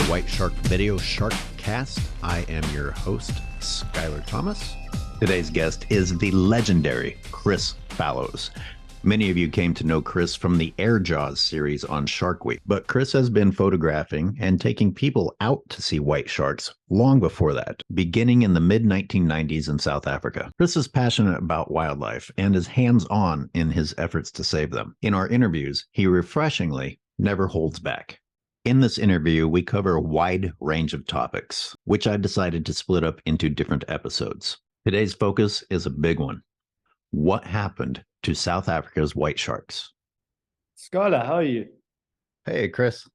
White Shark Video SharkCast. I am your host, Skylar Thomas. Today's guest is the legendary Chris Fallows. Many of you came to know Chris from the Air Jaws series on Shark Week, but Chris has been photographing and taking people out to see white sharks long before that, beginning in the mid-1990s in South Africa. Chris is passionate about wildlife and is hands-on in his efforts to save them. In our interviews, he refreshingly never holds back. In this interview, we cover a wide range of topics, which I decided to split up into different episodes. Today's focus is a big one. What happened to South Africa's white sharks? Skylar, how are you? Hey, Chris.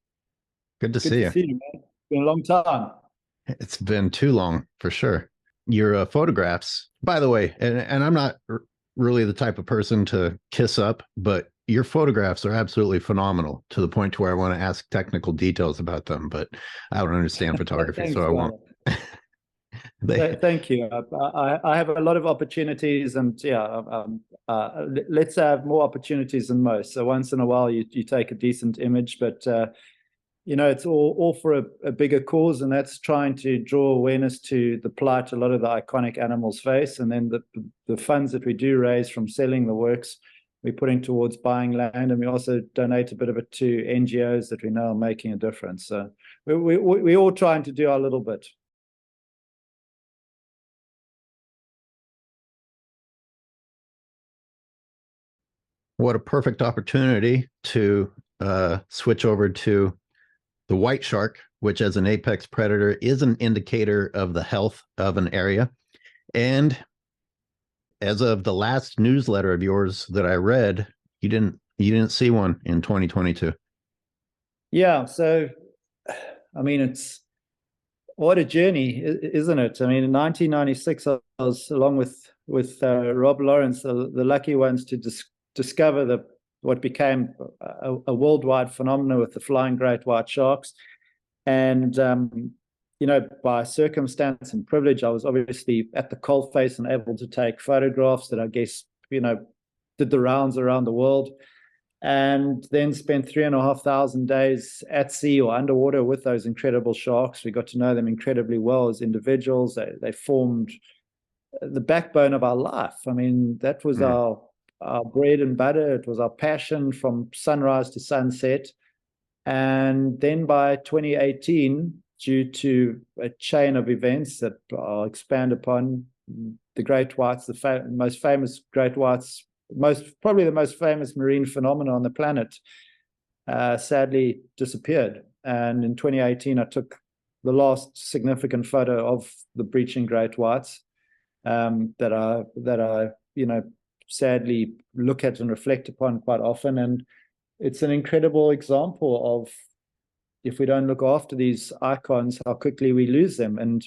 Good to see you. Man. It's been a long time. It's been too long, for sure. Your photographs, by the way, and I'm not really the type of person to kiss up, but your photographs are absolutely phenomenal to the point to where I want to ask technical details about them, but I don't understand photography, Thanks, so I won't. Thank you. I have a lot of opportunities, and let's have more opportunities than most. So once in a while, you take a decent image, but it's all for a bigger cause, and that's trying to draw awareness to the plight a lot of the iconic animals face, and then the funds that we do raise from selling the works, we're putting towards buying land, and we also donate a bit of it to NGOs that we know are making a difference. So we're all trying to do our little bit. What a perfect opportunity to switch over to the white shark, which as an apex predator is an indicator of the health of an area. And as of the last newsletter of yours that I read, you didn't see one in 2022. Yeah, so I mean, it's what a journey, isn't it? I mean, in 1996, I was along with Rob Lawrence, the lucky ones to discover what became a worldwide phenomenon with the flying great white sharks. And by circumstance and privilege, I was obviously at the coalface and able to take photographs that I guess did the rounds around the world, and then spent 3,500 days at sea or underwater with those incredible sharks. We got to know them incredibly well as individuals. They formed the backbone of our life. I mean, that was our bread and butter. It was our passion from sunrise to sunset. And then by 2018, due to a chain of events that I'll expand upon, the great whites, the most famous great whites, probably the most famous marine phenomenon on the planet, sadly disappeared. And in 2018, I took the last significant photo of the breaching great whites that I sadly look at and reflect upon quite often. And it's an incredible example of, if we don't look after these icons, how quickly we lose them. And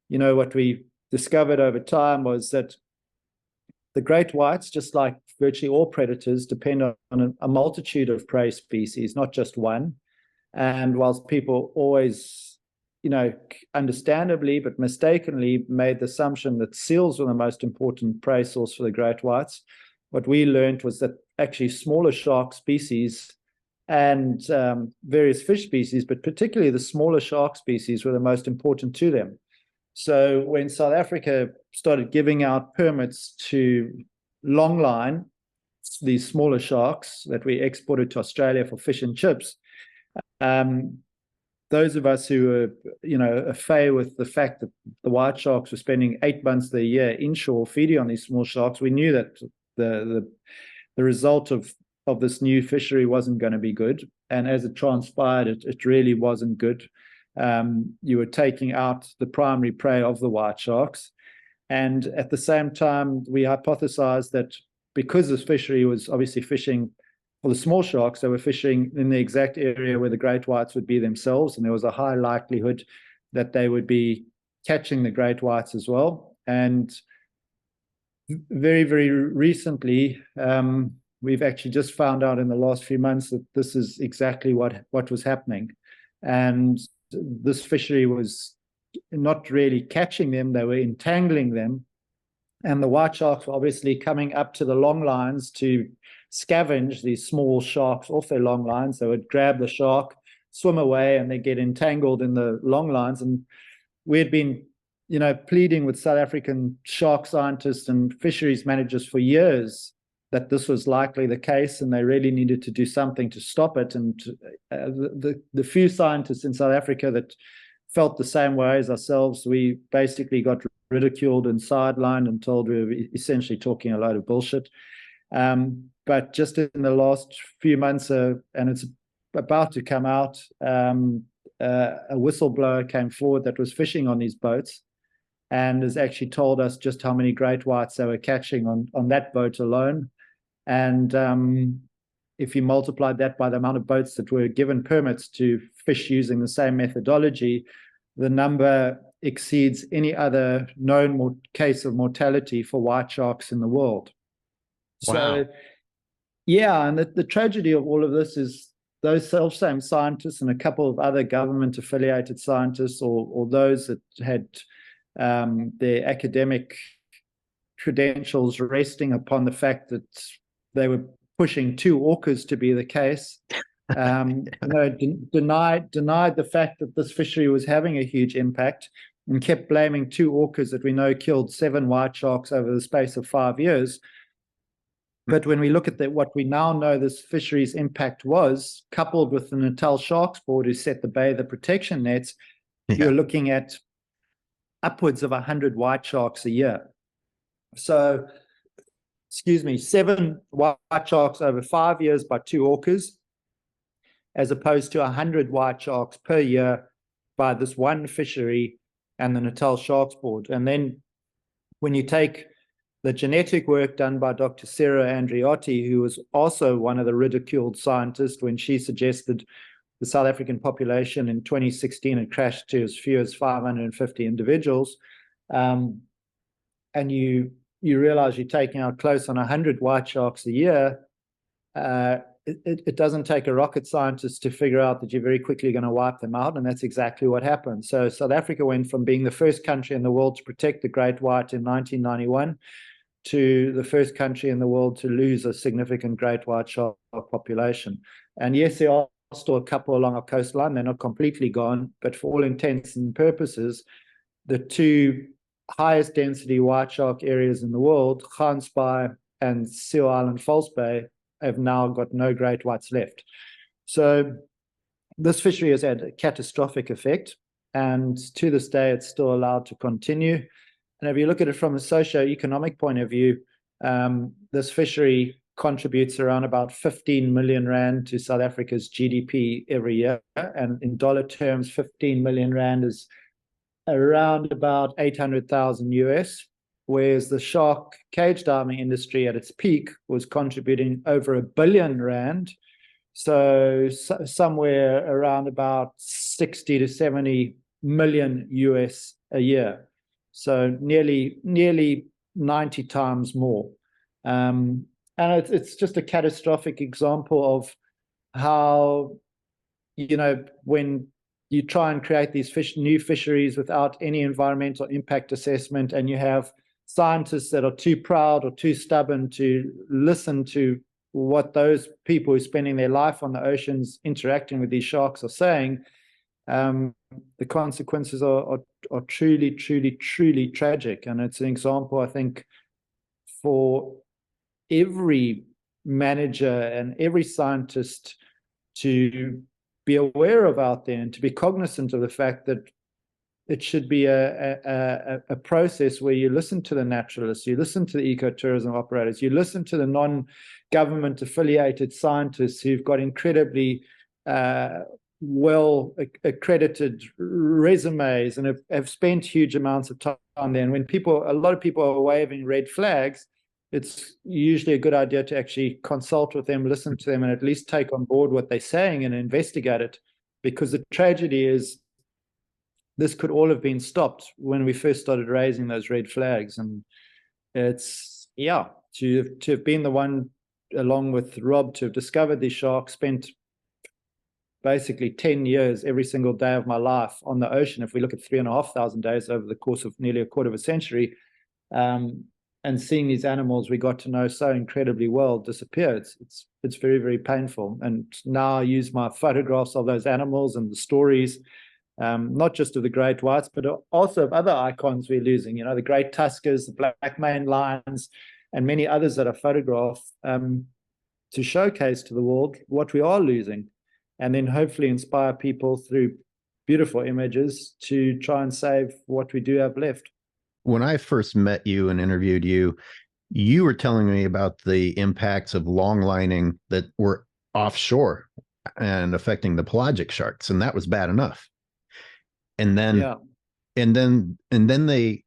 what we discovered over time was that the great whites, just like virtually all predators, depend on a multitude of prey species, not just one. And whilst people always understandably but mistakenly made the assumption that seals were the most important prey source for the great whites, what we learned was that actually smaller shark species and various fish species, but particularly the smaller shark species, were the most important to them. So when South Africa started giving out permits to longline, these smaller sharks that we exported to Australia for fish and chips, those of us who were, affair with the fact that the white sharks were spending 8 months of the year inshore feeding on these small sharks, we knew that the result of this new fishery wasn't going to be good. And as it transpired, it really wasn't good. You were taking out the primary prey of the white sharks. And at the same time, we hypothesized that because this fishery was obviously fishing for the small sharks, they were fishing in the exact area where the great whites would be themselves, and there was a high likelihood that they would be catching the great whites as well. And very, very recently, we've actually just found out in the last few months that this is exactly what was happening. And this fishery was not really catching them, they were entangling them. And the white sharks were obviously coming up to the long lines to scavenge these small sharks off their long lines. They would grab the shark, swim away and they get entangled in the longlines. And we had been, pleading with South African shark scientists and fisheries managers for years that this was likely the case, and they really needed to do something to stop it. And the few scientists in South Africa that felt the same way as ourselves, we basically got ridiculed and sidelined and told we were essentially talking a load of bullshit. But just in the last few months, and it's about to come out, a whistleblower came forward that was fishing on these boats and has actually told us just how many great whites they were catching on that boat alone. And if you multiplied that by the amount of boats that were given permits to fish using the same methodology, the number exceeds any other known case of mortality for white sharks in the world. Wow. So, yeah, and the tragedy of all of this is those self-same scientists and a couple of other government-affiliated scientists, or those that had their academic credentials resting upon the fact that they were pushing two orcas to be the case, denied the fact that this fishery was having a huge impact, and kept blaming two orcas that we know killed 7 white sharks over the space of 5 years. But when we look at what we now know this fishery's impact was, coupled with the Natal Sharks Board, who set the bather protection nets, you're looking at upwards of 100 white sharks a year. So, 7 white sharks over 5 years by 2 orcas, as opposed to 100 white sharks per year by this one fishery and the Natal Sharks Board. And then when you take the genetic work done by Dr. Sara Andreotti, who was also one of the ridiculed scientists when she suggested the South African population in 2016 had crashed to as few as 550 individuals, and you realize you're taking out close on 100 white sharks a year, it doesn't take a rocket scientist to figure out that you're very quickly going to wipe them out, and that's exactly what happened. So South Africa went from being the first country in the world to protect the great white in 1991 to the first country in the world to lose a significant great white shark population. And yes, there are still a couple along our coastline. They're not completely gone, but for all intents and purposes, the 2 highest density white shark areas in the world, Gansbaai and Seal Island False Bay, have now got no great whites left. So this fishery has had a catastrophic effect, and to this day it's still allowed to continue. And if you look at it from a socioeconomic point of view, this fishery contributes around about 15 million rand to South Africa's GDP every year, and in dollar terms 15 million rand is around about 800,000 US, whereas the shark cage diving industry at its peak was contributing over R1 billion, so somewhere around about 60 to 70 million US a year, so nearly 90 times more. And it's just a catastrophic example of how, when you try and create these new fisheries without any environmental impact assessment, and you have scientists that are too proud or too stubborn to listen to what those people who are spending their life on the oceans interacting with these sharks are saying, the consequences are truly, truly, truly tragic. And it's an example, I think, for every manager and every scientist to be aware of out there, and to be cognizant of the fact that it should be a process where you listen to the naturalists, you listen to the ecotourism operators, you listen to the non-government affiliated scientists who've got incredibly well accredited resumes and have spent huge amounts of time there. And when a lot of people are waving red flags, it's usually a good idea to actually consult with them, listen to them, and at least take on board what they're saying and investigate it. Because the tragedy is, this could all have been stopped when we first started raising those red flags. And it's, to have been the one, along with Rob, to have discovered these sharks, spent basically 10 years every single day of my life on the ocean. If we look at 3,500 days over the course of nearly a quarter of a century, and seeing these animals we got to know so incredibly well disappear, it's very, very painful. And now I use my photographs of those animals and the stories, not just of the great whites, but also of other icons we're losing, the great tuskers, the black maned lions, and many others that I photograph, to showcase to the world what we are losing, and then hopefully inspire people through beautiful images to try and save what we do have left. When I first met you and interviewed you, you were telling me about the impacts of longlining that were offshore and affecting the pelagic sharks, and that was bad enough. And then, and then they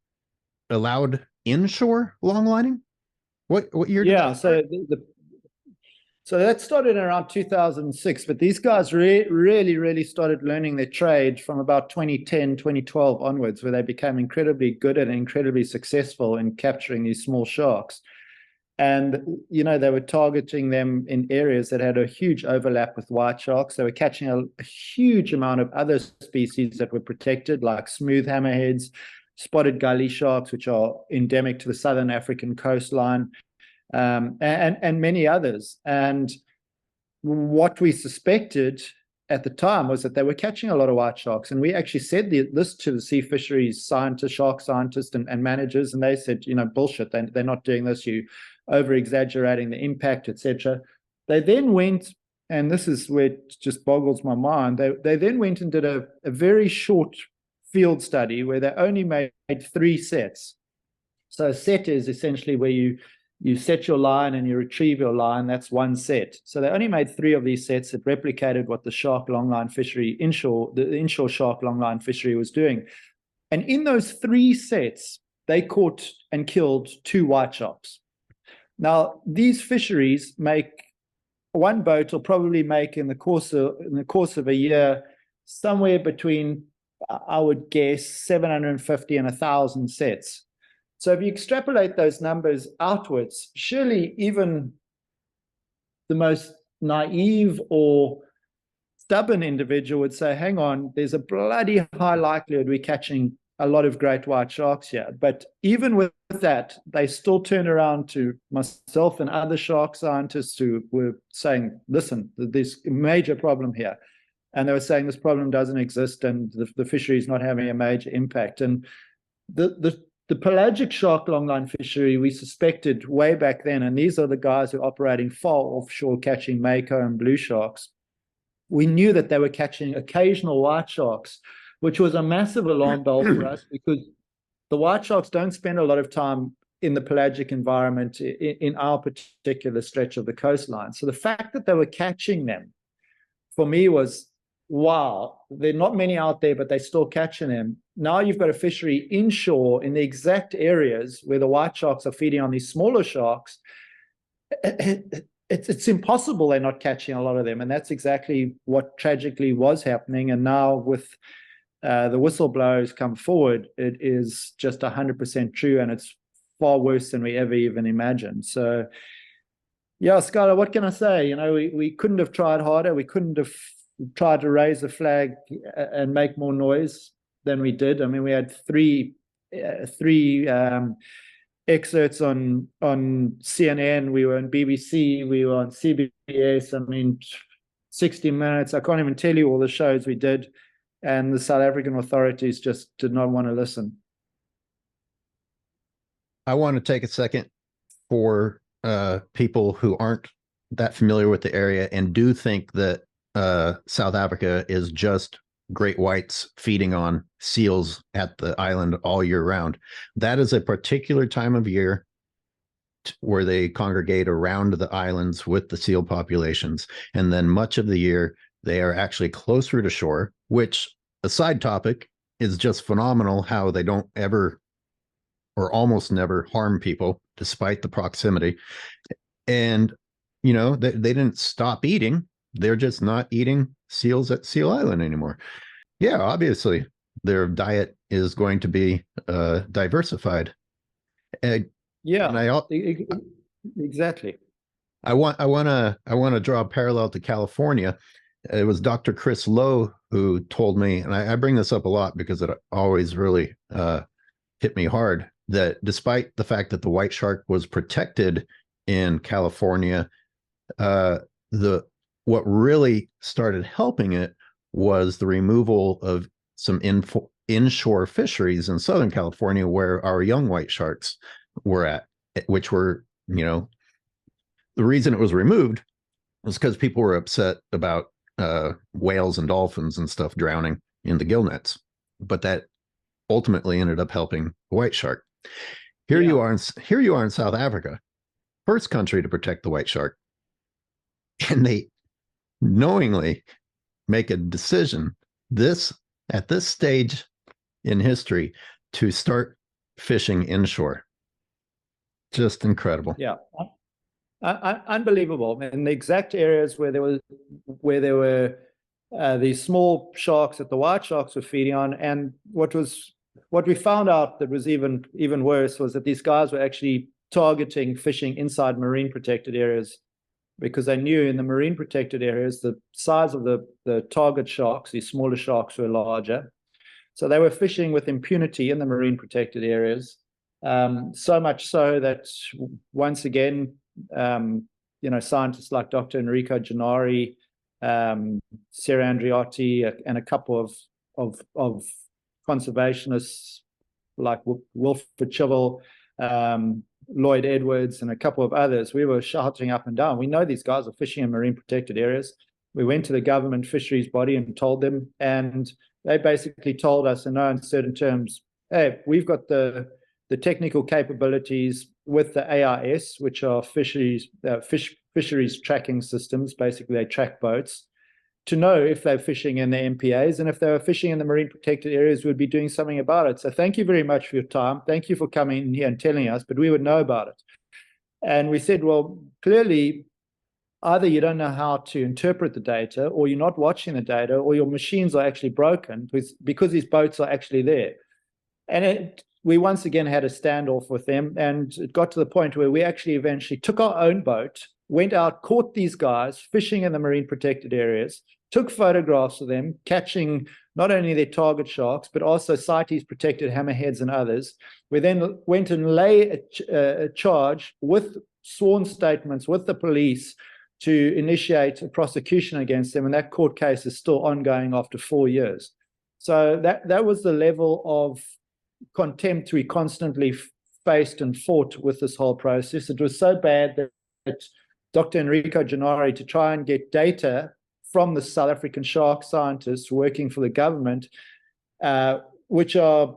allowed inshore longlining. What year? Yeah, so that started around 2006, but these guys really started learning their trade from about 2010, 2012 onwards, where they became incredibly good and incredibly successful in capturing these small sharks. And, they were targeting them in areas that had a huge overlap with white sharks. They were catching a huge amount of other species that were protected, like smooth hammerheads, spotted gully sharks, which are endemic to the southern African coastline, and many others. And what we suspected at the time was that they were catching a lot of white sharks. And we actually said this to the sea fisheries scientists, shark scientists and managers, and they said, bullshit, they're not doing this, you over-exaggerating the impact, etc. They then went, and this is where it just boggles my mind, they then went and did a very short field study where they only made 3 sets. So a set is essentially where you set your line and you retrieve your line. That's 1 set. So they only made 3 of these sets that replicated what the shark longline fishery, the inshore shark longline fishery was doing. And in those 3 sets, they caught and killed 2 white sharks. Now, these fisheries make, one boat will probably make in the course of a year somewhere between, I would guess, 750 and 1,000 sets. So if you extrapolate those numbers outwards, surely even the most naive or stubborn individual would say, hang on, there's a bloody high likelihood we're catching a lot of great white sharks here. But even with that, they still turned around to myself and other shark scientists who were saying, listen, there's a major problem here. And they were saying this problem doesn't exist and the fishery is not having a major impact. And the pelagic shark longline fishery, we suspected way back then, and these are the guys who are operating far offshore catching mako and blue sharks. We knew that they were catching occasional white sharks, which was a massive alarm bell for us, because the white sharks don't spend a lot of time in the pelagic environment in our particular stretch of the coastline. So the fact that they were catching them, for me, was, wow, there are not many out there, but they're still catching them. Now you've got a fishery inshore in the exact areas where the white sharks are feeding on these smaller sharks. It's impossible they're not catching a lot of them. And that's exactly what tragically was happening. And now with the whistleblowers come forward, it is just 100% true. And it's far worse than we ever even imagined. So, yeah, Skylar, what can I say? We couldn't have tried harder. We couldn't have tried to raise the flag and make more noise than we did. I mean, we had three excerpts on CNN. We were on BBC. We were on CBS. I mean, 60 Minutes. I can't even tell you all the shows we did. And the South African authorities just did not want to listen. I want to take a second for people who aren't that familiar with the area and do think that South Africa is just great whites feeding on seals at the island all year round. That is a particular time of year where they congregate around the islands with the seal populations. And then much of the year, they are actually closer to shore, which, a side topic, is just phenomenal how they don't ever or almost never harm people despite the proximity. And, they didn't stop eating. They're just not eating seals at Seal Island anymore. Yeah, obviously, their diet is going to be diversified. Yeah, exactly. I want to draw a parallel to California. It was Dr. Chris Lowe who told me, and I bring this up a lot because it always really hit me hard, that despite the fact that the white shark was protected in California, The what really started helping it was the removal of some inshore fisheries in Southern California where our young white sharks were at, which were, the reason it was removed was because people were upset about whales and dolphins and stuff drowning in the gill nets. But that ultimately ended up helping the white shark. Here you are in South Africa, first country to protect the white shark, and they knowingly make a decision at this stage in history to start fishing inshore. Just incredible. Yeah. Unbelievable. In the exact areas where there were these small sharks that the white sharks were feeding on, and what we found out that was even worse was that these guys were actually targeting fishing inside marine protected areas, because they knew in the marine protected areas the size of the target sharks, these smaller sharks, were larger. So they were fishing with impunity in the marine protected areas, so much so that once again, scientists like Dr. Enrico Genari, Sara Andreotti, and a couple of conservationists like Wilfred Chivel, Lloyd Edwards, and a couple of others, we were shouting up and down, we know these guys are fishing in marine protected areas. We went to the government fisheries body and told them, and they basically told us in no uncertain terms, hey, we've got the technical capabilities with the AIS, which are fisheries tracking systems. Basically, they track boats to know if they're fishing in the MPAs, and if they were fishing in the marine protected areas, we'd be doing something about it. So thank you very much for your time. Thank you for coming in here and telling us, but we would know about it. And we said, well, clearly, either you don't know how to interpret the data, or you're not watching the data, or your machines are actually broken because these boats are actually there. And we once again had a standoff with them, and it got to the point where we actually eventually took our own boat, went out, caught these guys fishing in the marine protected areas, took photographs of them, catching not only their target sharks, but also CITES protected hammerheads and others. We then went and lay a charge with sworn statements with the police to initiate a prosecution against them, and that court case is still ongoing after 4 years. So that was the level of contempt we constantly faced and fought with this whole process. It was so bad that Dr. Enrico Genari, to try and get data from the South African shark scientists working for the government, which are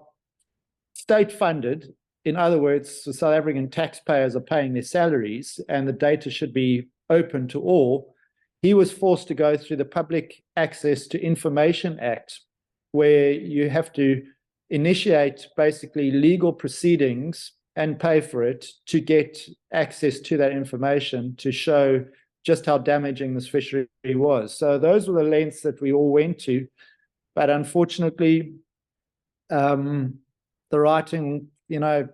state funded, in other words, the South African taxpayers are paying their salaries and the data should be open to all, he was forced to go through the Public Access to Information Act, where you have to initiate basically legal proceedings and pay for it to get access to that information to show just how damaging this fishery was. So those were the lengths that we all went to. But unfortunately, the writing,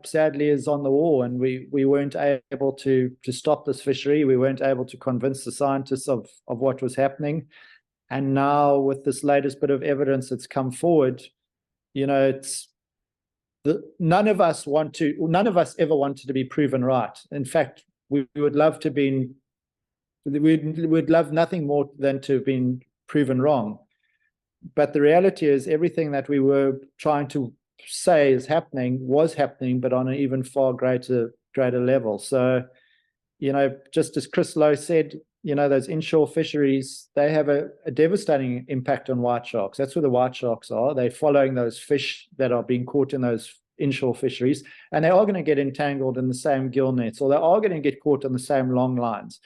sadly is on the wall, and we weren't able to stop this fishery. We weren't able to convince the scientists of what was happening. And now with this latest bit of evidence that's come forward, none of us ever wanted to be proven right. In fact, we'd love nothing more than to have been proven wrong. But the reality is everything that we were trying to say was happening, but on an even far greater level. So, just as Chris Lowe said, those inshore fisheries, they have a devastating impact on white sharks. That's where the white sharks are. They're following those fish that are being caught in those inshore fisheries, and they are going to get entangled in the same gill nets, or they are going to get caught on the same long lines.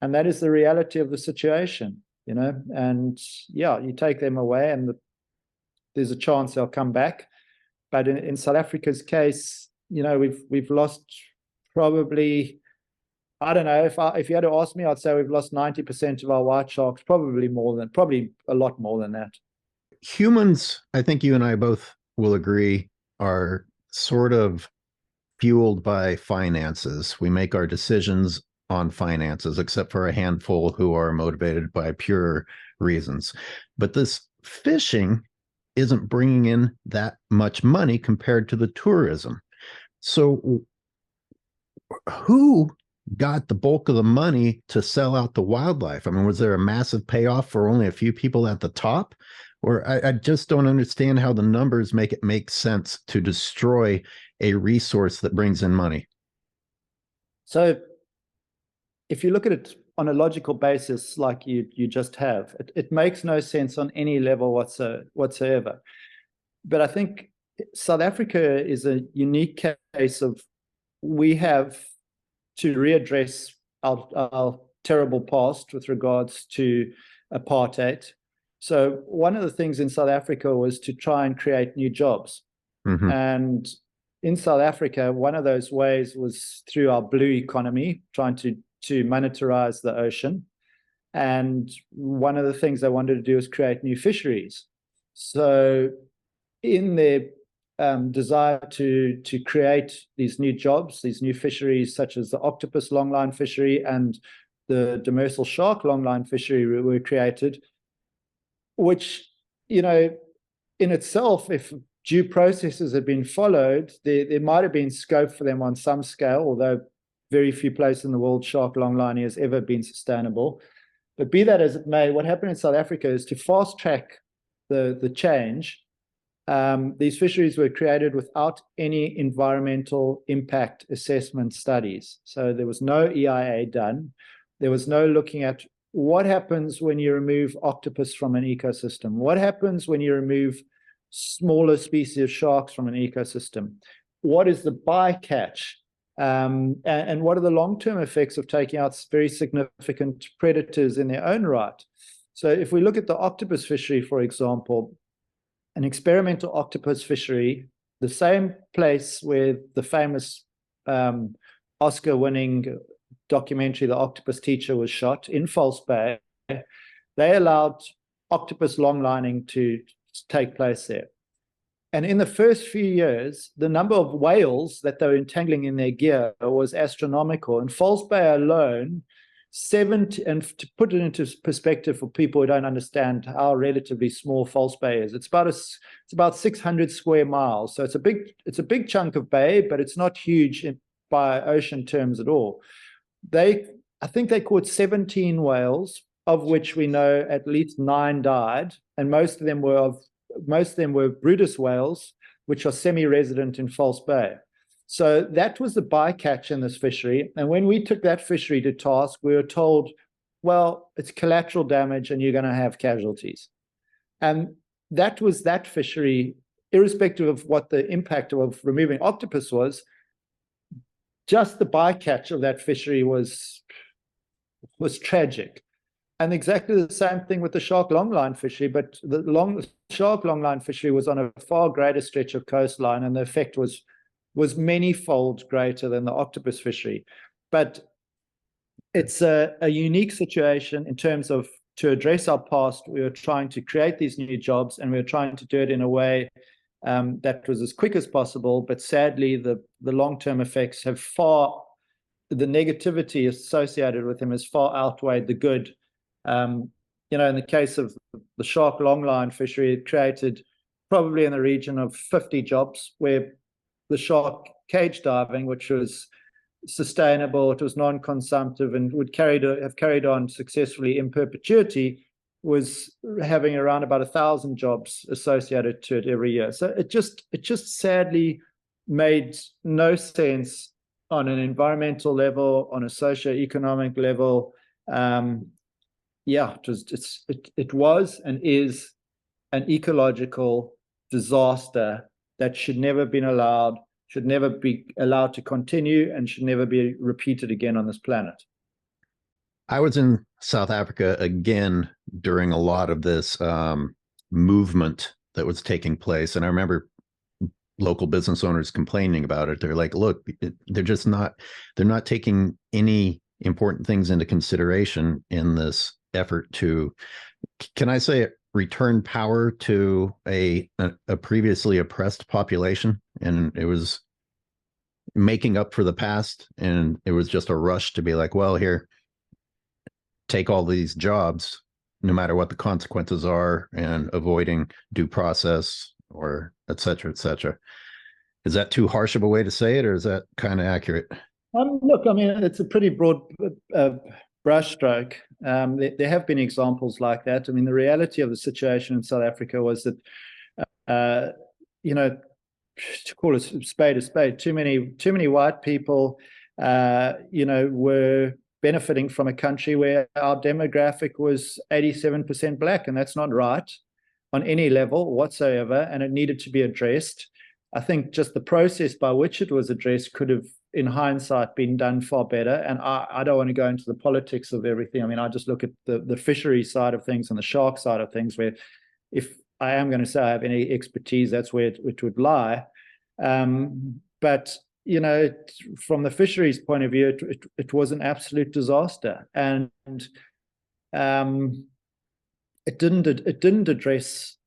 And that is the reality of the situation, and you take them away and there's a chance they'll come back. But in South Africa's case, we've lost probably, I don't know, if you had to ask me, I'd say we've lost 90% of our white sharks, probably a lot more than that. Humans, I think you and I both will agree, are sort of fueled by finances. We make our decisions on finances, except for a handful who are motivated by pure reasons. But this fishing isn't bringing in that much money compared to the tourism. So who got the bulk of the money to sell out the wildlife? I mean, was there a massive payoff for only a few people at the top? Or I just don't understand how the numbers make it make sense to destroy a resource that brings in money. So if you look at it on a logical basis, like you just have, it makes no sense on any level whatsoever. But I think South Africa is a unique case of, we have to readdress our terrible past with regards to apartheid. So one of the things in South Africa was to try and create new jobs. Mm-hmm. And in South Africa, one of those ways was through our blue economy, trying to monetize the ocean. And one of the things they wanted to do is create new fisheries. So in their desire to create these new jobs, these new fisheries, such as the octopus longline fishery and the demersal shark longline fishery were created, which, you know, in itself, if due processes had been followed, there might have been scope for them on some scale, although very few places in the world shark longline has ever been sustainable. But be that as it may, what happened in South Africa is to fast track the change. These fisheries were created without any environmental impact assessment studies. So there was no EIA done. There was no looking at what happens when you remove octopus from an ecosystem. What happens when you remove smaller species of sharks from an ecosystem? What is the bycatch? And what are the long-term effects of taking out very significant predators in their own right? So if we look at the octopus fishery, for example, an experimental octopus fishery, the same place where the famous Oscar-winning documentary, The Octopus Teacher, was shot in False Bay, they allowed octopus longlining to take place there. And in the first few years, the number of whales that they were entangling in their gear was astronomical. In False Bay alone, 70, and to put it into perspective for people who don't understand how relatively small False Bay is, it's about 600 square miles. So it's a big chunk of bay, but it's not huge by ocean terms at all. I think they caught 17 whales, of which we know at least 9 died, and most of them were Brutus whales, which are semi-resident in False Bay. So that was the bycatch in this fishery. And when we took that fishery to task, we were told, well, it's collateral damage and you're going to have casualties. And that was that fishery, irrespective of what the impact of removing octopus was. Just the bycatch of that fishery was tragic. And exactly the same thing with the shark longline fishery, but the shark longline fishery was on a far greater stretch of coastline, and the effect was many-fold greater than the octopus fishery. But it's a unique situation in terms of, to address our past, we were trying to create these new jobs, and we were trying to do it in a way that was as quick as possible. But sadly, the long-term effects have the negativity associated with them has far outweighed the good. You know, in the case of the shark longline fishery, it created probably in the region of 50 jobs, where the shark cage diving, which was sustainable, it was non-consumptive, and would have carried on successfully in perpetuity, was having around about 1,000 jobs associated to it every year. So it just sadly made no sense on an environmental level, on a socioeconomic level. It was and is an ecological disaster that should never be allowed to continue, and should never be repeated again on this planet. I was in South Africa again during a lot of this movement that was taking place, and I remember local business owners complaining about it. They're like, look, they're not taking any important things into consideration in this effort to, can I say it, return power to a previously oppressed population. And it was making up for the past, and it was just a rush to be like, well, here, take all these jobs, no matter what the consequences are, and avoiding due process, or et cetera, et cetera. Is that too harsh of a way to say it, or is that kind of accurate? Look, I mean, it's a pretty broad brushstroke. There have been examples like that. I mean, the reality of the situation in South Africa was that, uh, you know, to call a spade, too many white people, were benefiting from a country where our demographic was 87% black, and that's not right on any level whatsoever, and it needed to be addressed. I think just the process by which it was addressed could have, in hindsight, been done far better. And I don't want to go into the politics of everything. I mean, I just look at the fishery side of things and the shark side of things, where if I am going to say I have any expertise, that's where it would lie. But from the fisheries point of view, it was an absolute disaster, and it didn't address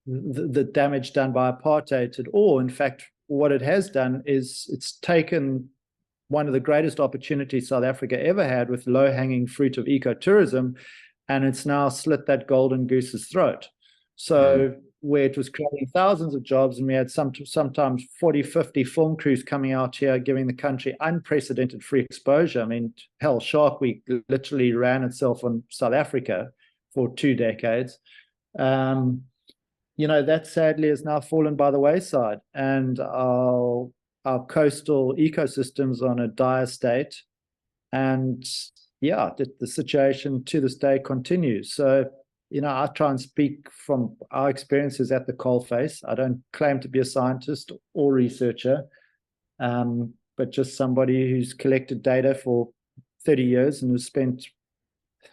the damage done by apartheid at all. In fact, what it has done is it's taken one of the greatest opportunities South Africa ever had with low-hanging fruit of ecotourism, and it's now slit that golden goose's throat. So where it was creating thousands of jobs, and we had sometimes 40, 50 film crews coming out here, giving the country unprecedented free exposure. I mean, hell, Shark Week literally ran itself on South Africa for 2 decades. That sadly has now fallen by the wayside, and our coastal ecosystems are in a dire state. And yeah, the situation to this day continues. So, I try and speak from our experiences at the coalface. I don't claim to be a scientist or researcher, but just somebody who's collected data for 30 years and has spent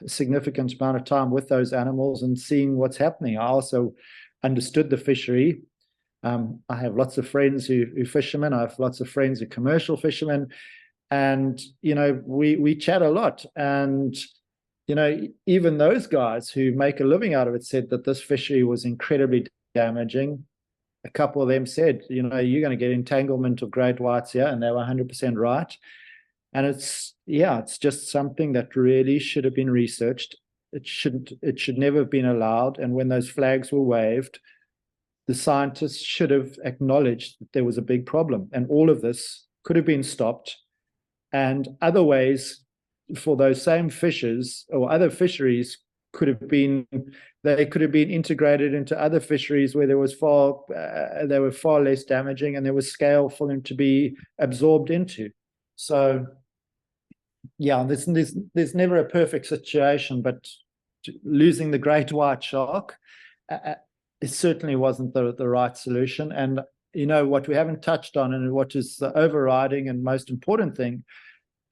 a significant amount of time with those animals and seeing what's happening. I also understood the fishery. I have lots of friends who fishermen. I have lots of friends who commercial fishermen, and we chat a lot. And even those guys who make a living out of it said that this fishery was incredibly damaging. A couple of them said, you're going to get entanglement of great whites here, and they were 100% right. And it's just something that really should have been researched. It should never have been allowed. And when those flags were waved, the scientists should have acknowledged that there was a big problem, and all of this could have been stopped. And other ways for those same fishes or other fisheries could have been integrated into other fisheries where they were far less damaging, and there was scale for them to be absorbed into. So yeah, there's never a perfect situation, but losing the great white shark, it certainly wasn't the right solution. And what we haven't touched on, and what is the overriding and most important thing,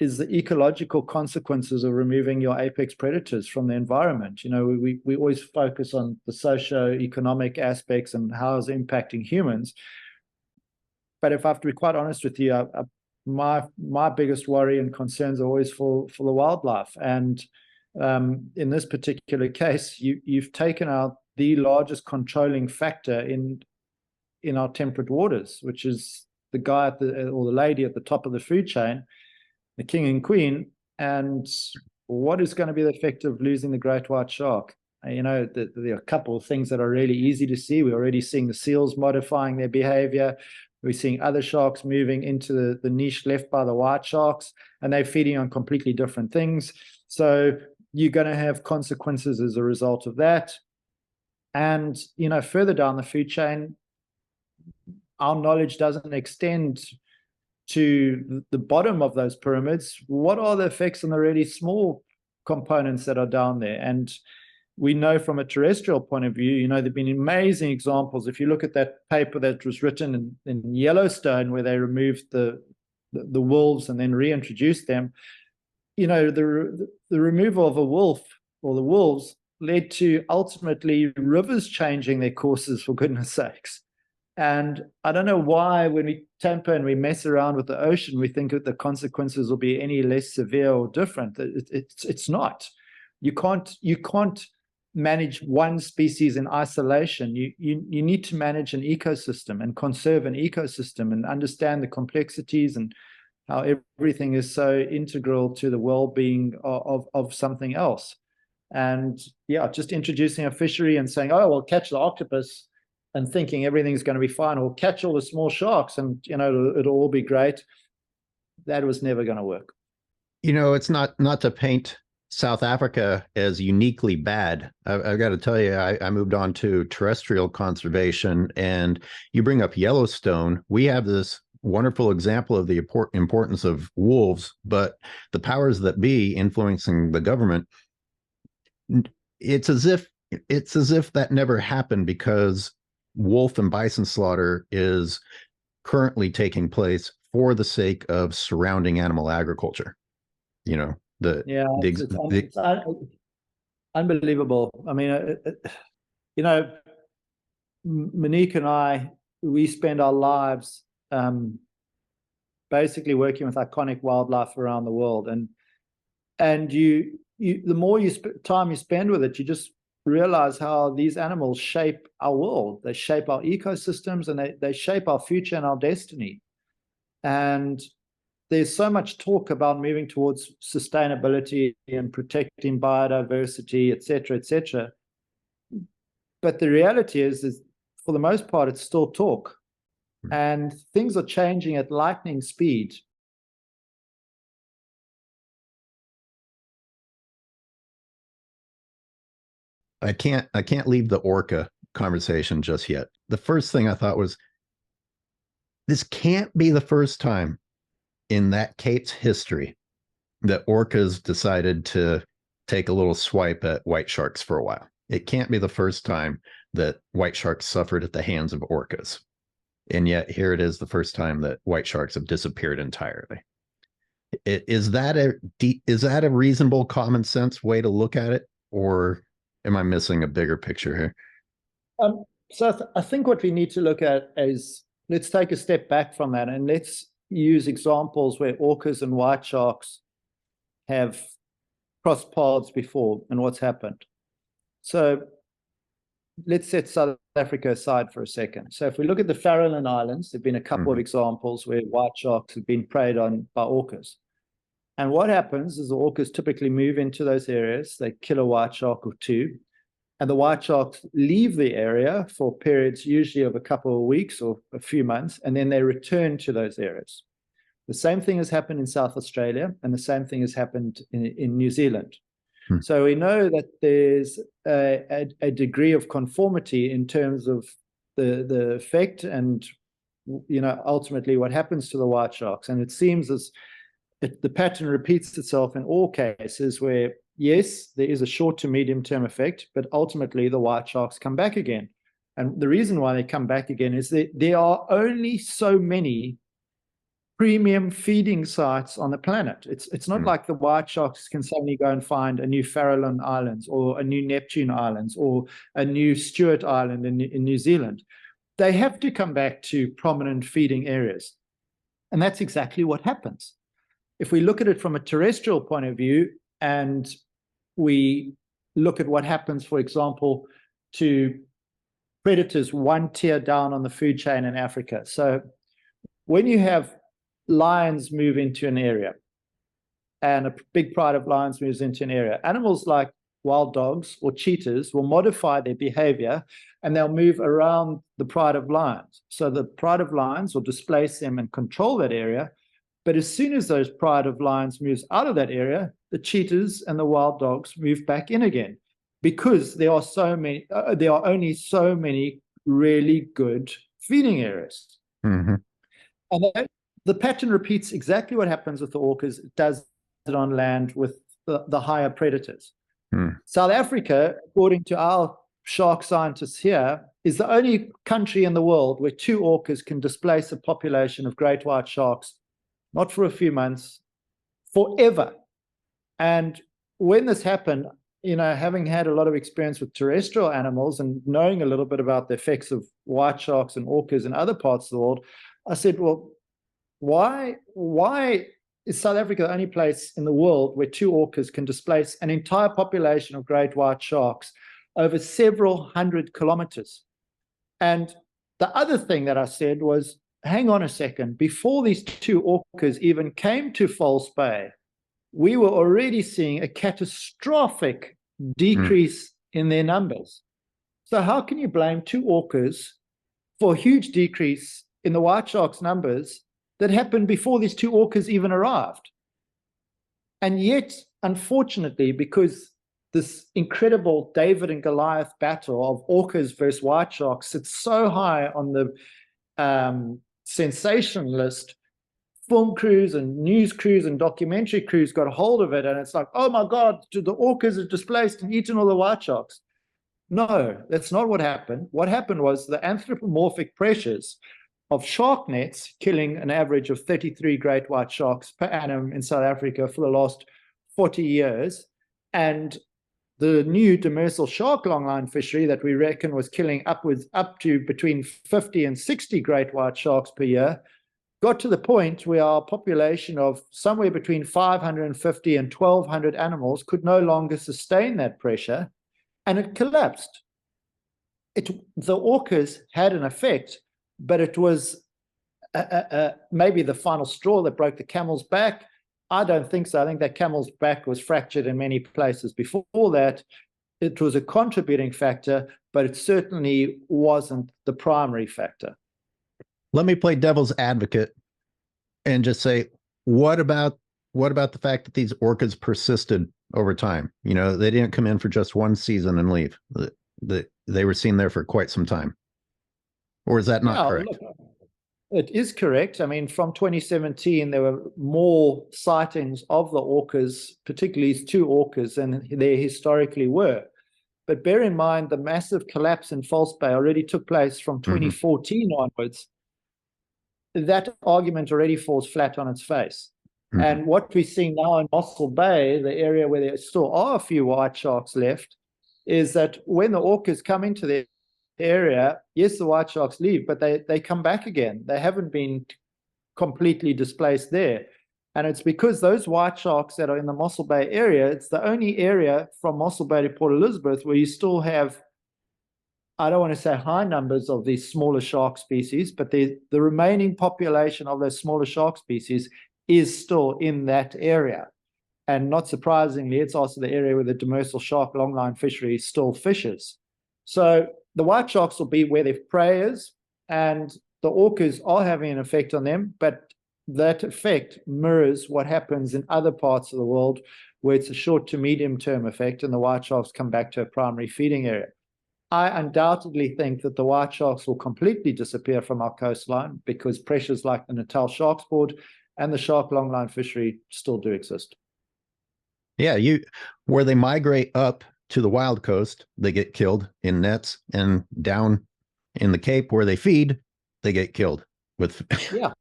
is the ecological consequences of removing your apex predators from the environment. We always focus on the socioeconomic aspects and how it's impacting humans. But if I have to be quite honest with you, my biggest worry and concerns are always for the wildlife. And in this particular case, you've taken out the largest controlling factor in our temperate waters, which is the guy or the lady at the top of the food chain, the king and queen. And what is going to be the effect of losing the great white shark? There are a couple of things that are really easy to see. We're already seeing the seals modifying their behavior. We're seeing other sharks moving into the niche left by the white sharks, and they're feeding on completely different things. So you're going to have consequences as a result of that. And, further down the food chain, our knowledge doesn't extend to the bottom of those pyramids. What are the effects on the really small components that are down there? And we know from a terrestrial point of view, there have been amazing examples. If you look at that paper that was written in Yellowstone, where they removed the wolves and then reintroduced them, the removal of a wolf or the wolves led to ultimately rivers changing their courses, for goodness sakes. And I don't know why when we tamper and we mess around with the ocean, we think that the consequences will be any less severe or different. It's not. You can't manage one species in isolation. You need to manage an ecosystem and conserve an ecosystem and understand the complexities and how everything is so integral to the well-being of something else. And yeah, just introducing a fishery and saying, oh, well, catch the octopus, and thinking everything's going to be fine, or catch all the small sharks and it'll all be great. that was never going to work. It's not to paint South Africa as uniquely bad. I've got to tell you, I moved on to terrestrial conservation, and you bring up Yellowstone. We have this wonderful example of the importance of wolves, but the powers that be influencing the government, it's as if that never happened, because wolf and bison slaughter is currently taking place for the sake of surrounding animal agriculture. It's unbelievable. I mean, Monique and I, we spend our lives basically working with iconic wildlife around the world, and you the more time you spend with it, you just realize how these animals shape our world. They shape our ecosystems, and they shape our future and our destiny. And there's so much talk about moving towards sustainability and protecting biodiversity, et cetera, et cetera. But the reality is for the most part, it's still talk. And things are changing at lightning speed. I can't leave the orca conversation just yet. The first thing I thought was, this can't be the first time in that Cape's history that orcas decided to take a little swipe at white sharks for a while. It can't be the first time that white sharks suffered at the hands of orcas. And yet here it is, the first time that white sharks have disappeared entirely. Is that a reasonable common sense way to look at it, or am I missing a bigger picture here? So I think what we need to look at is, let's take a step back from that, and let's use examples where orcas and white sharks have crossed paths before and what's happened. So let's set South Africa aside for a second. So if we look at the Farallon Islands, there have been a couple of examples where white sharks have been preyed on by orcas. And what happens is the orcas typically move into those areas, they kill a white shark or two, and the white sharks leave the area for periods usually of a couple of weeks or a few months, and then they return to those areas. The same thing has happened in South Australia, and the same thing has happened in New Zealand. So we know that there's a degree of conformity in terms of the effect and, ultimately what happens to the white sharks. And it seems as the pattern repeats itself in all cases where, yes, there is a short to medium term effect, but ultimately the white sharks come back again. And the reason why they come back again is that there are only so many premium feeding sites on the planet. It's not like the white sharks can suddenly go and find a new Farallon Islands or a new Neptune Islands or a new Stewart Island in New Zealand. They have to come back to prominent feeding areas. And that's exactly what happens. If we look at it from a terrestrial point of view, and we look at what happens, for example, to predators one tier down on the food chain in Africa. So when you have lions move into an area, and a big pride of lions moves into an area, animals like wild dogs or cheetahs will modify their behavior, and they'll move around the pride of lions. So the pride of lions will displace them and control that area. But as soon as those pride of lions moves out of that area, the cheetahs and the wild dogs move back in again, because there are only so many really good feeding areas. And the pattern repeats exactly what happens with the orcas. It does it on land with the higher predators. South Africa, according to our shark scientists here, is the only country in the world where two orcas can displace a population of great white sharks, not for a few months, forever. And when this happened, having had a lot of experience with terrestrial animals and knowing a little bit about the effects of white sharks and orcas in other parts of the world, I said, well, why is South Africa the only place in the world where two orcas can displace an entire population of great white sharks over several hundred kilometers? And the other thing that I said was, hang on a second, before these two orcas even came to False Bay, we were already seeing a catastrophic decrease in their numbers. So how can you blame two orcas for a huge decrease in the white sharks' numbers that happened before these two orcas even arrived. And yet, unfortunately, because this incredible David and Goliath battle of orcas versus white sharks sits so high on the sensation list, film crews and news crews and documentary crews got a hold of it, and it's like, oh my God, the orcas have displaced and eaten all the white sharks. No, that's not what happened. What happened was the anthropomorphic pressures of shark nets killing an average of 33 great white sharks per annum in South Africa for the last 40 years, and the new demersal shark longline fishery that we reckon was killing up to between 50 and 60 great white sharks per year, got to the point where our population of somewhere between 550 and 1,200 animals could no longer sustain that pressure, and it collapsed. The orcas had an effect, but it was maybe the final straw that broke the camel's back. I don't think so. I think that camel's back was fractured in many places before that. It was a contributing factor, but it certainly wasn't the primary factor. Let me play devil's advocate and just say, what about the fact that these orcas persisted over time? You know, they didn't come in for just one season and leave. They were seen there for quite some time. Or is that not correct? Look, it is correct. I mean, from 2017, there were more sightings of the orcas, particularly these two orcas, than there historically were. But bear in mind, the massive collapse in False Bay already took place from 2014 onwards. That argument already falls flat on its face. And what we're seeing now in Mossel Bay, the area where there still are a few white sharks left, is that when the orcas come into the area, yes, the white sharks leave, but they come back again. They haven't been completely displaced there. And it's because those white sharks that are in the Mossel Bay area, it's the only area from Mossel Bay to Port Elizabeth where you still have, I don't want to say high numbers of these smaller shark species, but the remaining population of those smaller shark species is still in that area. And not surprisingly, it's also the area where the demersal shark longline fishery still fishes. So the white sharks will be where their prey is, and the orcas are having an effect on them, but that effect mirrors what happens in other parts of the world where it's a short to medium term effect and the white sharks come back to a primary feeding area. I undoubtedly think that the white sharks will completely disappear from our coastline because pressures like the Natal Sharks Board and the shark longline fishery still do exist. Yeah, where they migrate up to the wild coast, they get killed in nets, and down in the Cape where they feed, they get killed with. Yeah,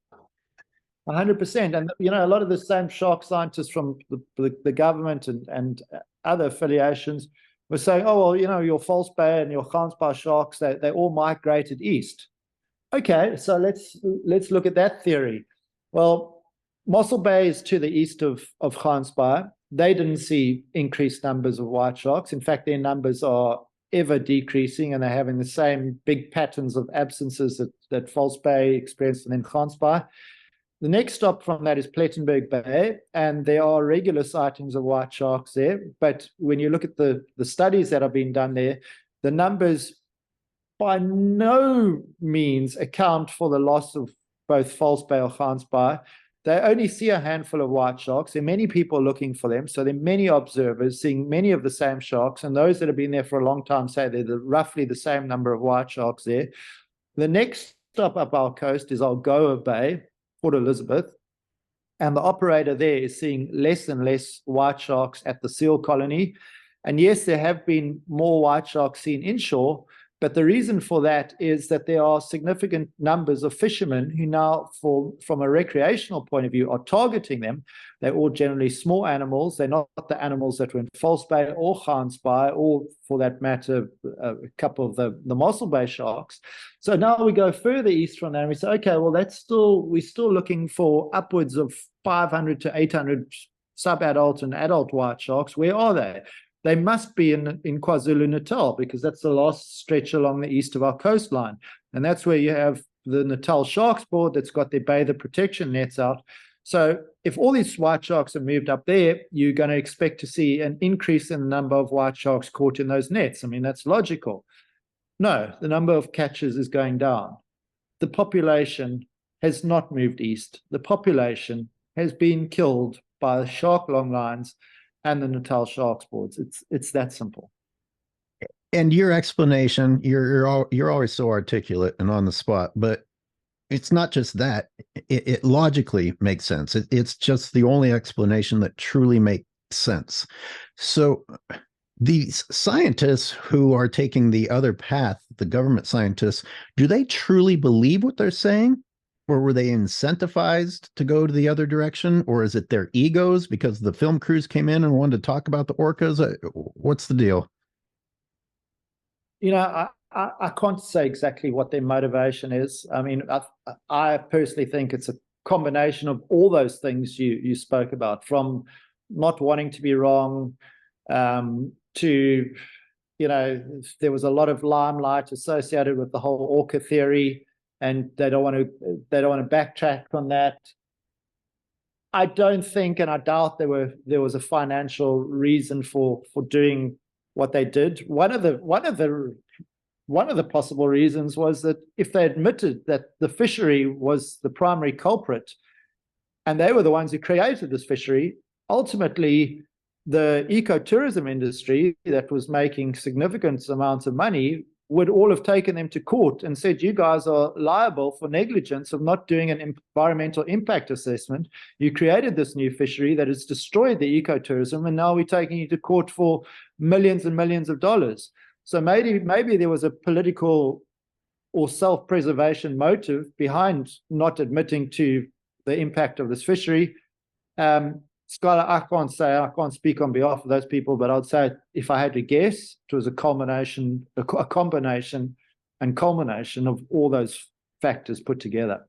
100%. And, you know, a lot of the same shark scientists from the government and other affiliations were saying, oh, well, you know, your False Bay and your Gansbaai sharks, they all migrated east. Okay, so let's look at that theory. Well, Mossel Bay is to the east of Gansbaai. They didn't see increased numbers of white sharks. In fact, their numbers are ever decreasing, and they're having the same big patterns of absences that False Bay experienced and then Gansbaai. The next stop from that is Plettenberg Bay, and there are regular sightings of white sharks there. But when you look at the studies that are being done there, the numbers by no means account for the loss of both False Bay or Gansbaai. They only see a handful of white sharks. There are many people looking for them. So there are many observers seeing many of the same sharks. And those that have been there for a long time say they're roughly the same number of white sharks there. The next stop up our coast is Algoa Bay, Port Elizabeth. And the operator there is seeing less and less white sharks at the seal colony. And yes, there have been more white sharks seen inshore, but the reason for that is that there are significant numbers of fishermen who now, from a recreational point of view, are targeting them. They're all generally small animals. They're not the animals that were in False Bay or Gansbaai, or for that matter, a couple of the Mossel Bay sharks. So now we go further east from there and we say, okay, well, we're still looking for upwards of 500 to 800 sub-adult and adult white sharks. Where are they? They must be in KwaZulu-Natal, because that's the last stretch along the east of our coastline. And that's where you have the Natal Sharks Board that's got their bather protection nets out. So if all these white sharks are moved up there, you're going to expect to see an increase in the number of white sharks caught in those nets. I mean, that's logical. No, the number of catches is going down. The population has not moved east. The population has been killed by the shark longlines and the Natal Sharks Boards. It's that simple. And your explanation, you're always so articulate and on the spot, but it's not just that. It logically makes sense. It's just the only explanation that truly makes sense. So these scientists who are taking the other path, the government scientists, do they truly believe what they're saying? Or were they incentivized to go to the other direction? Or is it their egos because the film crews came in and wanted to talk about the orcas? What's the deal? You know, I can't say exactly what their motivation is. I mean, I personally think it's a combination of all those things you spoke about, from not wanting to be wrong, to, you know, there was a lot of limelight associated with the whole orca theory, and they don't want to backtrack on that. I don't think, and I doubt there was a financial reason for doing what they did. One of the possible reasons was that if they admitted that the fishery was the primary culprit, and they were the ones who created this fishery, ultimately the ecotourism industry that was making significant amounts of money would all have taken them to court and said, you guys are liable for negligence of not doing an environmental impact assessment. You created this new fishery that has destroyed the ecotourism, and now we're taking you to court for millions and millions of dollars. So maybe there was a political or self-preservation motive behind not admitting to the impact of this fishery. Skylar, I can't speak on behalf of those people, but I'd say if I had to guess, it was a combination and culmination of all those factors put together.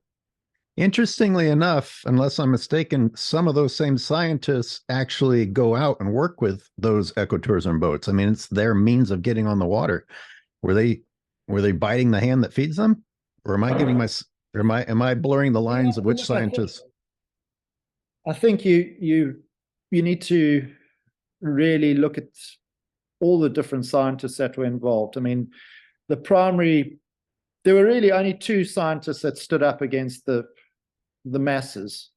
Interestingly enough, unless I'm mistaken, some of those same scientists actually go out and work with those ecotourism boats. I mean, it's their means of getting on the water. Were they biting the hand that feeds them, or am I blurring the lines of which scientists? I think you need to really look at all the different scientists that were involved. I mean, there were really only two scientists that stood up against the masses.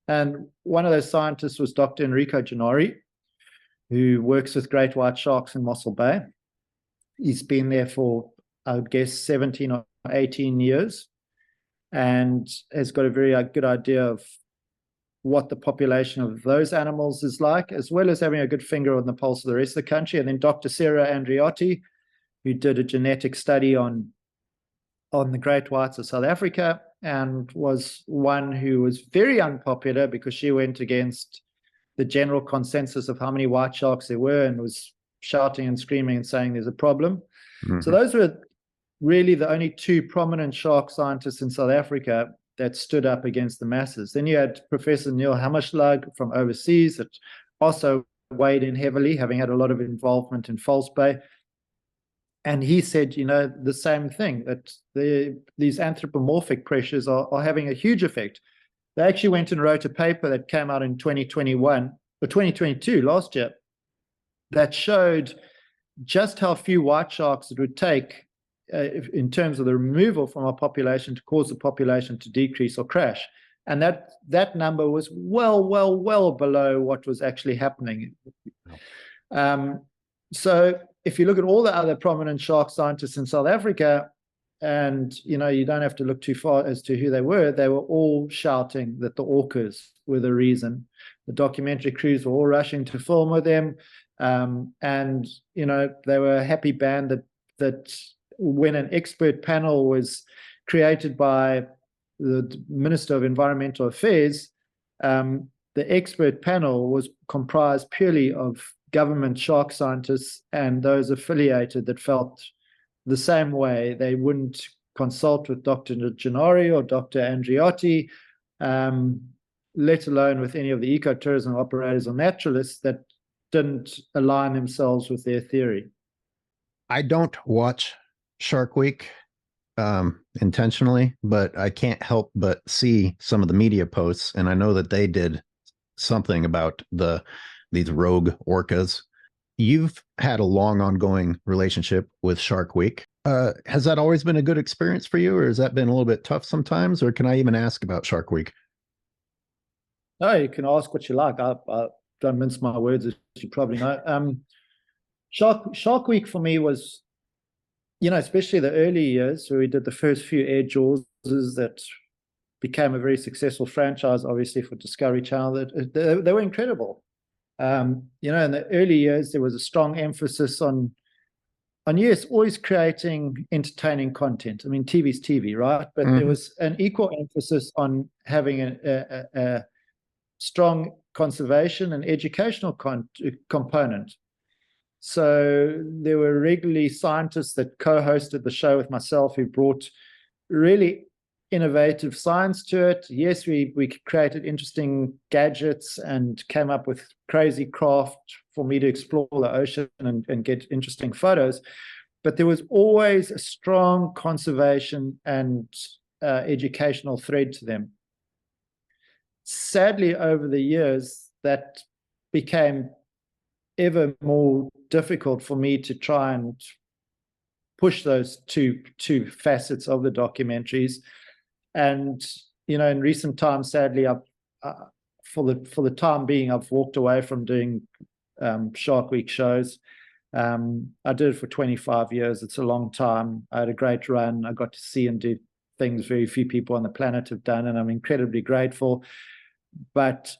And one of those scientists was Dr. Enrico Genari, who works with great white sharks in Mossel Bay. He's been there for, I would guess, 17 or 18 years, and has got a very good idea of what the population of those animals is like, as well as having a good finger on the pulse of the rest of the country. And then Dr. Sara Andreotti, who did a genetic study on the great whites of South Africa, and was one who was very unpopular because she went against the general consensus of how many white sharks there were, and was shouting and screaming and saying there's a problem. Mm-hmm. So those were really the only two prominent shark scientists in South Africa that stood up against the masses. Then you had Professor Neil Hammerschlag from overseas that also weighed in heavily, having had a lot of involvement in False Bay. And he said, you know, the same thing, that these anthropomorphic pressures are having a huge effect. They actually went and wrote a paper that came out in 2021 or 2022, last year, that showed just how few white sharks it would take in terms of the removal from our population to cause the population to decrease or crash. And that number was well below what was actually happening. So if you look at all the other prominent shark scientists in South Africa, and you know, you don't have to look too far as to who they were all shouting that the orcas were the reason. The documentary crews were all rushing to film with them, and you know, they were a happy band that when an expert panel was created by the Minister of Environmental Affairs, the expert panel was comprised purely of government shark scientists and those affiliated that felt the same way. They wouldn't consult with Dr. Genari or Dr. Andreotti, let alone with any of the ecotourism operators or naturalists that didn't align themselves with their theory. I don't watch Shark Week intentionally, but I can't help but see some of the media posts, and I know that they did something about these rogue orcas. You've had a long ongoing relationship with Shark Week. Has that always been a good experience for you, or has that been a little bit tough sometimes? Or can I even ask about Shark Week? No, you can ask what you like. I don't mince my words, as you probably know. Shark Week for me was, especially the early years where we did the first few air jaws that became a very successful franchise, obviously for Discovery Channel. They were incredible. In the early years there was a strong emphasis on yes, always creating entertaining content. I mean, TV's TV, right? But there was an equal emphasis on having a strong conservation and educational component. So there were regularly scientists that co-hosted the show with myself who brought really innovative science to it. Yes, we created interesting gadgets and came up with crazy craft for me to explore the ocean and get interesting photos. But there was always a strong conservation and educational thread to them. Sadly, over the years, that became ever more difficult for me to try and push those two facets of the documentaries. And in recent times, sadly, I've for the time being, I've walked away from doing Shark Week shows. I did it for 25 years. It's a long time. I had a great run. I got to see and do things very few people on the planet have done, and I'm incredibly grateful. But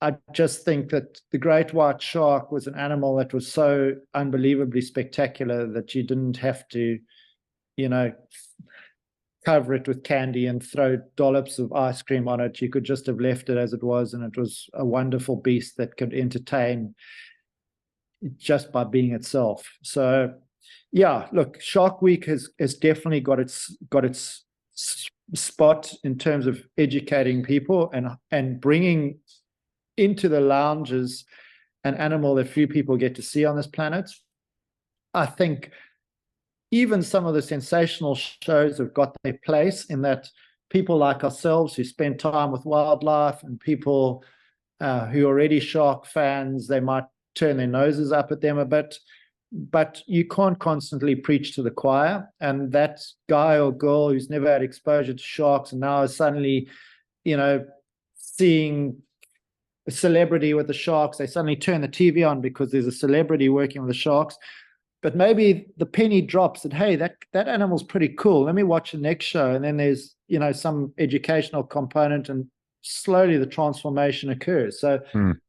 I just think that the great white shark was an animal that was so unbelievably spectacular that you didn't have to, cover it with candy and throw dollops of ice cream on it. You could just have left it as it was, and it was a wonderful beast that could entertain just by being itself. So, yeah, look, Shark Week has definitely got its spot in terms of educating people and bringing into the lounges an animal that few people get to see on this planet. I think even some of the sensational shows have got their place in that people like ourselves who spend time with wildlife and people who are already shark fans, they might turn their noses up at them a bit, but you can't constantly preach to the choir. And that guy or girl who's never had exposure to sharks and now is suddenly, seeing a celebrity with the sharks, they suddenly turn the TV on because there's a celebrity working with the sharks. But maybe the penny drops that, hey, that animal's pretty cool. Let me watch the next show. And then there's, some educational component, and slowly the transformation occurs. So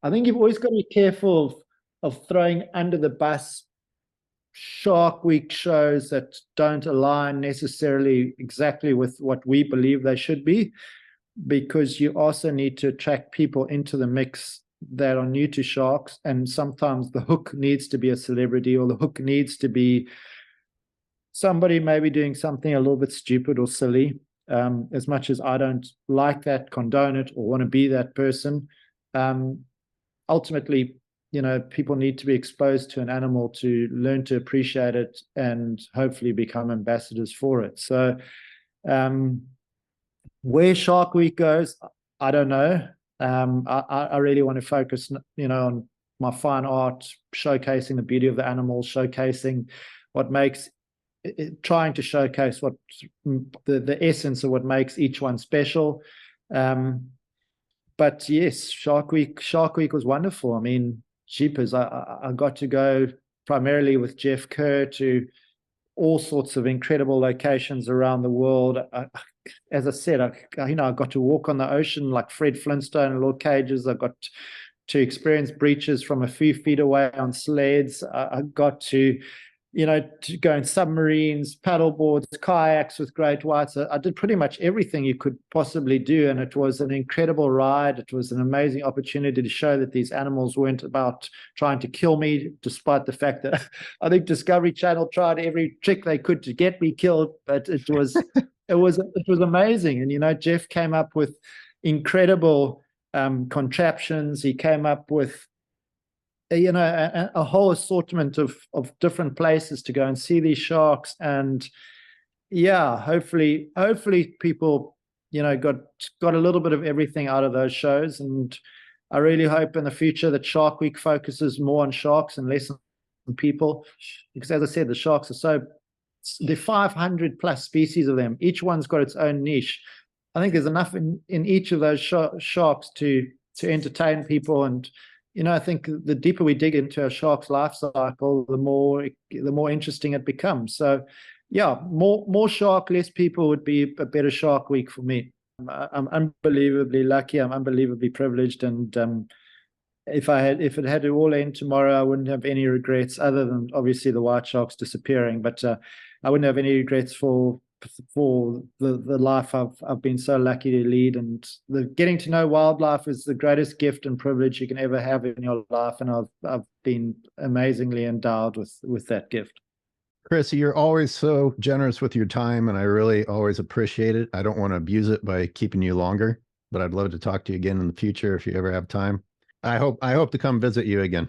I think you've always got to be careful of throwing under the bus Shark Week shows that don't align necessarily exactly with what we believe they should be, because you also need to attract people into the mix that are new to sharks. And sometimes the hook needs to be a celebrity, or the hook needs to be somebody maybe doing something a little bit stupid or silly. As much as I don't like that, condone it, or want to be that person, ultimately, people need to be exposed to an animal to learn to appreciate it and hopefully become ambassadors for it. So where Shark Week goes, I don't know. I really want to focus, on my fine art, showcasing the beauty of the animals, showcasing what makes, trying to showcase what the essence of what makes each one special. But yes, Shark Week was wonderful. I mean, jeepers, I got to go primarily with Jeff Kerr to all sorts of incredible locations around the world. As I said, I got to walk on the ocean like Fred Flintstone in little cages. I got to experience breaches from a few feet away on sleds. I got to go in submarines, paddleboards, kayaks with great whites. I did pretty much everything you could possibly do, and it was an incredible ride. It was an amazing opportunity to show that these animals weren't about trying to kill me, despite the fact that I think Discovery Channel tried every trick they could to get me killed. But it was amazing. And Jeff came up with incredible contraptions. He came up with a whole assortment of different places to go and see these sharks. And yeah, hopefully people got a little bit of everything out of those shows. And I really hope in the future that Shark Week focuses more on sharks and less on people, because as I said, the sharks are so the 500 plus species of them. Each one's got its own niche. I think there's enough in each of those sharks to entertain people. And, you know, I think the deeper we dig into a shark's life cycle, the more interesting it becomes. So, yeah, more shark, less people would be a better Shark Week for me. I'm unbelievably lucky. I'm unbelievably privileged. And if it had to all end tomorrow, I wouldn't have any regrets, other than obviously the white sharks disappearing. But I wouldn't have any regrets for the life I've been so lucky to lead. And getting to know wildlife is the greatest gift and privilege you can ever have in your life. And I've been amazingly endowed with that gift. Chris, you're always so generous with your time, and I really always appreciate it. I don't want to abuse it by keeping you longer, but I'd love to talk to you again in the future if you ever have time. I hope to come visit you again.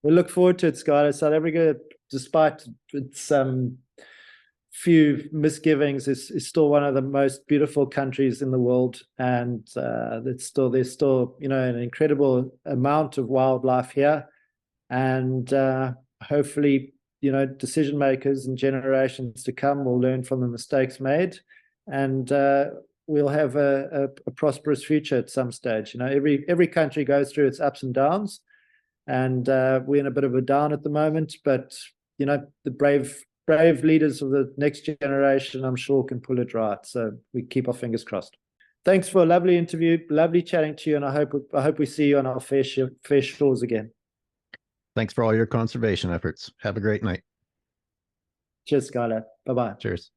We look forward to it, Skylar. South Africa, despite its few misgivings, is still one of the most beautiful countries in the world, and there's still you know, an incredible amount of wildlife here, and hopefully, you know, decision makers and generations to come will learn from the mistakes made, and we'll have a prosperous future at some stage. You know, every country goes through its ups and downs, and we're in a bit of a down at the moment. But you know, the brave leaders of the next generation, I'm sure, can pull it right. So we keep our fingers crossed. Thanks for a lovely interview, lovely chatting to you, and I hope we see you on our fair shores again. Thanks for all your conservation efforts. Have a great night. Cheers, Skylar. Bye-bye. Cheers.